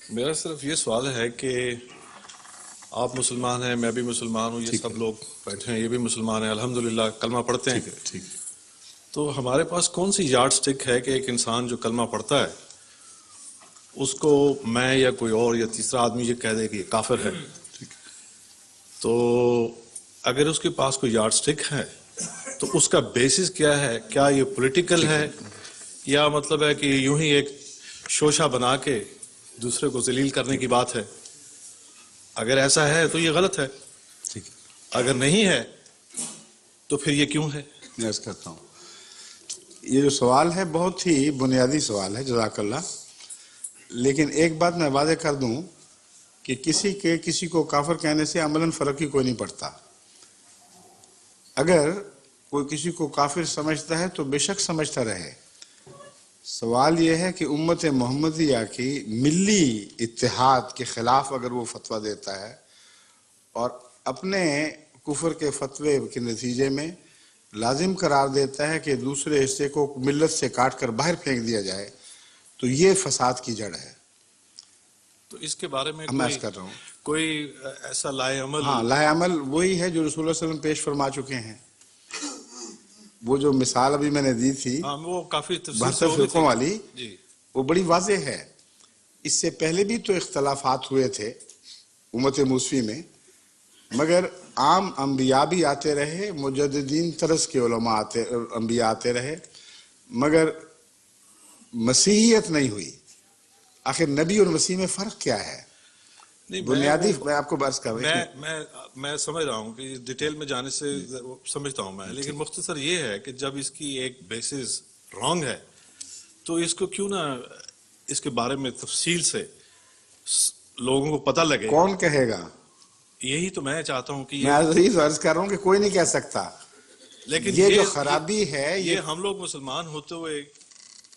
میرا صرف یہ سوال ہے کہ آپ مسلمان ہیں، میں بھی مسلمان ہوں، یہ سب لوگ بیٹھے ہیں یہ بھی مسلمان ہیں، الحمدللہ کلمہ پڑھتے ہیں. ٹھیک ہے. تو ہمارے پاس کون سی یارڈ سٹک ہے کہ ایک انسان جو کلمہ پڑھتا ہے اس کو میں یا کوئی اور یا تیسرا آدمی یہ کہہ دے کہ یہ کافر ہے؟ تو اگر اس کے پاس کوئی یارڈ سٹک ہے تو اس کا بیسس کیا ہے؟ کیا یہ پولیٹیکل ہے یا مطلب ہے کہ یوں ہی ایک شوشہ بنا کے دوسرے کو ذلیل کرنے کی بات ہے؟ اگر ایسا ہے تو یہ غلط ہے، اگر نہیں ہے تو پھر یہ کیوں ہے؟ میں عرض کرتا ہوں، یہ جو سوال ہے بہت ہی بنیادی سوال ہے، جزاک اللہ. لیکن ایک بات میں واضح کر دوں کہ کسی کو کافر کہنے سے عملاً فرق ہی کوئی نہیں پڑتا. اگر کوئی کسی کو کافر سمجھتا ہے تو بے شک سمجھتا رہے. سوال یہ ہے کہ امت محمدیہ کی ملی اتحاد کے خلاف اگر وہ فتویٰ دیتا ہے اور اپنے کفر کے فتوے کے نتیجے میں لازم قرار دیتا ہے کہ دوسرے حصے کو ملت سے کاٹ کر باہر پھینک دیا جائے، تو یہ فساد کی جڑ ہے. تو اس کے بارے میں میں عرض کر رہا ہوں کوئی ایسا لائے عمل؟ ہاں، لائے عمل وہی ہے جو رسول اللہ علیہ وسلم پیش فرما چکے ہیں. وہ جو مثال ابھی میں نے دی تھی وہ کافی 72 فرقوں والی، وہ بڑی واضح ہے. اس سے پہلے بھی تو اختلافات ہوئے تھے امت موسوی میں، مگر عام انبیاء بھی آتے رہے، مجددین طرز کے علماء انبیاء آتے رہے، مگر مسیحیت نہیں ہوئی. آخر نبی اور مسیح میں فرق کیا ہے؟ بنیادی میں آپ کو بارس کر رہا ہوں. میں سمجھ رہا ہوں کہ ڈیٹیل میں جانے سے سمجھتا ہوں میں، لیکن مختصر یہ ہے کہ جب اس کی ایک بیسس رانگ ہے تو اس کو کیوں نہ اس کے بارے میں تفصیل سے لوگوں کو پتہ لگے. کون کہے گا؟ یہی تو میں چاہتا ہوں کہ میں عرض کر رہا ہوں کہ کوئی نہیں کہہ سکتا. لیکن یہ جو خرابی ہے یہ ہم لوگ مسلمان ہوتے ہوئے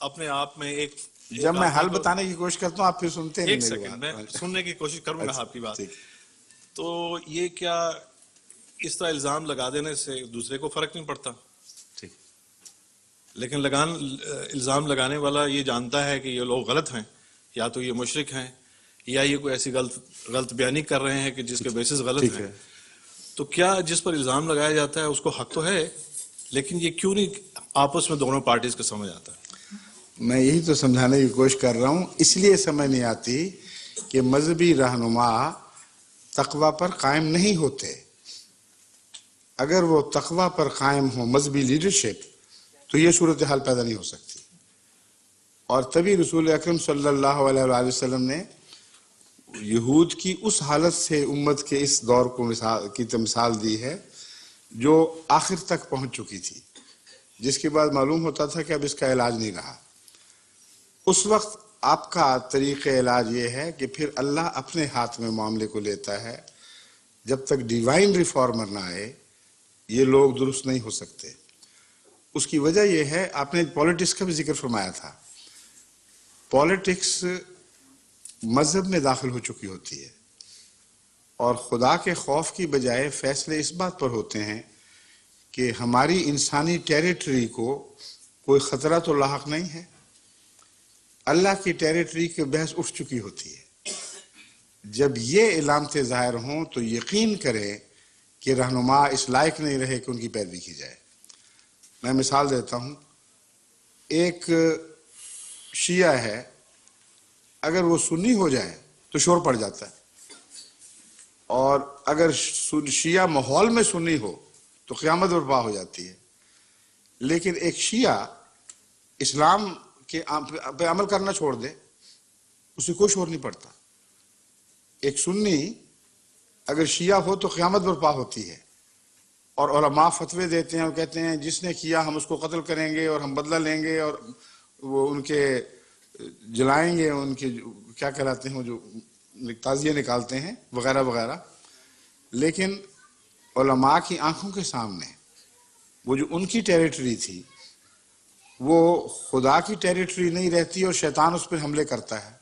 اپنے آپ میں ایک جب میں حل بتانے کی کوشش کرتا ہوں آپ پھر سنتے نہیں. ایک سیکنڈ میں سننے کی کوشش کروں گا آپ کی بات. تو یہ کیا اس طرح الزام لگا دینے سے دوسرے کو فرق نہیں پڑتا؟ لیکن الزام لگانے والا یہ جانتا ہے کہ یہ لوگ غلط ہیں، یا تو یہ مشرک ہیں یا یہ کوئی ایسی غلط بیانی کر رہے ہیں کہ جس کے بیسس غلط ہیں. تو کیا جس پر الزام لگایا جاتا ہے اس کو حق تو ہے، لیکن یہ کیوں نہیں آپس میں دونوں پارٹیز کو سمجھ آتا ہے؟ میں یہی تو سمجھانے کی کوشش کر رہا ہوں. اس لیے سمجھ نہیں آتی کہ مذہبی رہنما تقوی پر قائم نہیں ہوتے. اگر وہ تقوی پر قائم ہو، مذہبی لیڈرشپ، تو یہ صورتحال پیدا نہیں ہو سکتی. اور تبھی رسول اکرم صلی اللہ علیہ وآلہ وسلم نے یہود کی اس حالت سے امت کے اس دور کو مثال دی ہے جو آخر تک پہنچ چکی تھی، جس کے بعد معلوم ہوتا تھا کہ اب اس کا علاج نہیں رہا. اس وقت آپ کا طریقہ علاج یہ ہے کہ پھر اللہ اپنے ہاتھ میں معاملے کو لیتا ہے. جب تک ڈیوائن ریفارمر نہ آئے یہ لوگ درست نہیں ہو سکتے. اس کی وجہ یہ ہے، آپ نے پالیٹکس کا بھی ذکر فرمایا تھا. پالیٹکس مذہب میں داخل ہو چکی ہوتی ہے اور خدا کے خوف کی بجائے فیصلے اس بات پر ہوتے ہیں کہ ہماری انسانی ٹیریٹری کو کوئی خطرہ تو لاحق نہیں ہے. اللہ کی ٹیریٹری کی بحث اٹھ چکی ہوتی ہے. جب یہ علامتیں ظاہر ہوں تو یقین کریں کہ رہنما اس لائق نہیں رہے کہ ان کی پیروی کی جائے. میں مثال دیتا ہوں. ایک شیعہ ہے، اگر وہ سنی ہو جائے تو شور پڑ جاتا ہے، اور اگر شیعہ ماحول میں سنی ہو تو قیامت برپا ہو جاتی ہے. لیکن ایک شیعہ اسلام کے پہ عمل کرنا چھوڑ دے، اسے کوئی شور نہیں پڑتا. ایک سنی اگر شیعہ ہو تو قیامت برپا ہوتی ہے، اور علماء فتوے دیتے ہیں اور کہتے ہیں جس نے کیا ہم اس کو قتل کریں گے اور ہم بدلہ لیں گے اور وہ ان کے جلائیں گے، ان کے کیا کہلاتے ہیں وہ جو تعزیہ نکالتے ہیں وغیرہ وغیرہ. لیکن علماء کی آنکھوں کے سامنے وہ جو ان کی ٹیریٹری تھی وہ خدا کی ٹیریٹری نہیں رہتی اور شیطان اس پر حملے کرتا ہے.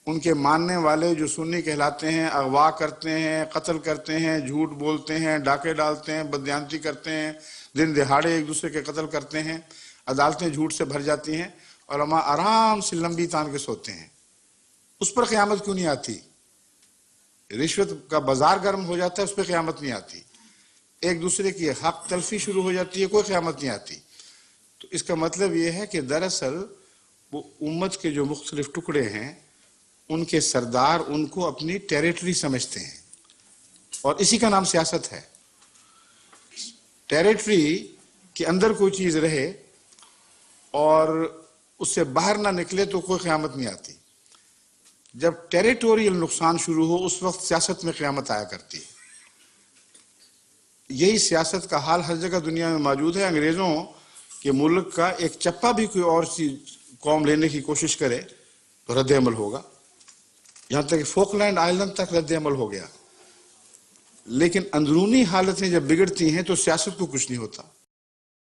ان کے ماننے والے جو سنی کہلاتے ہیں اغوا کرتے ہیں، قتل کرتے ہیں، جھوٹ بولتے ہیں، ڈاکے ڈالتے ہیں، بددیانتی کرتے ہیں، دن دہاڑے ایک دوسرے کے قتل کرتے ہیں، عدالتیں جھوٹ سے بھر جاتی ہیں، علماء آرام سے لمبی تان کے سوتے ہیں. اس پر قیامت کیوں نہیں آتی؟ رشوت کا بازار گرم ہو جاتا ہے، اس پہ قیامت نہیں آتی. ایک دوسرے کی حق تلفی شروع ہو جاتی ہے، کوئی قیامت نہیں آتی. تو اس کا مطلب یہ ہے کہ دراصل وہ امت کے جو مختلف ٹکڑے ہیں ان کے سردار ان کو اپنی ٹیریٹری سمجھتے ہیں، اور اسی کا نام سیاست ہے. ٹیریٹری کے اندر کوئی چیز رہے اور اس سے باہر نہ نکلے تو کوئی قیامت نہیں آتی. جب ٹیریٹوریل نقصان شروع ہو اس وقت سیاست میں قیامت آیا کرتی ہے. یہی سیاست کا حال ہر جگہ دنیا میں موجود ہے. انگریزوں کے ملک کا ایک چپا بھی کوئی اور سی قوم لینے کی کوشش کرے تو رد عمل ہوگا. یہاں تک کہ فوکلینڈ آئلینڈ تک رد عمل ہو گیا. لیکن اندرونی حالتیں جب بگڑتی ہیں تو سیاست کو کچھ نہیں ہوتا.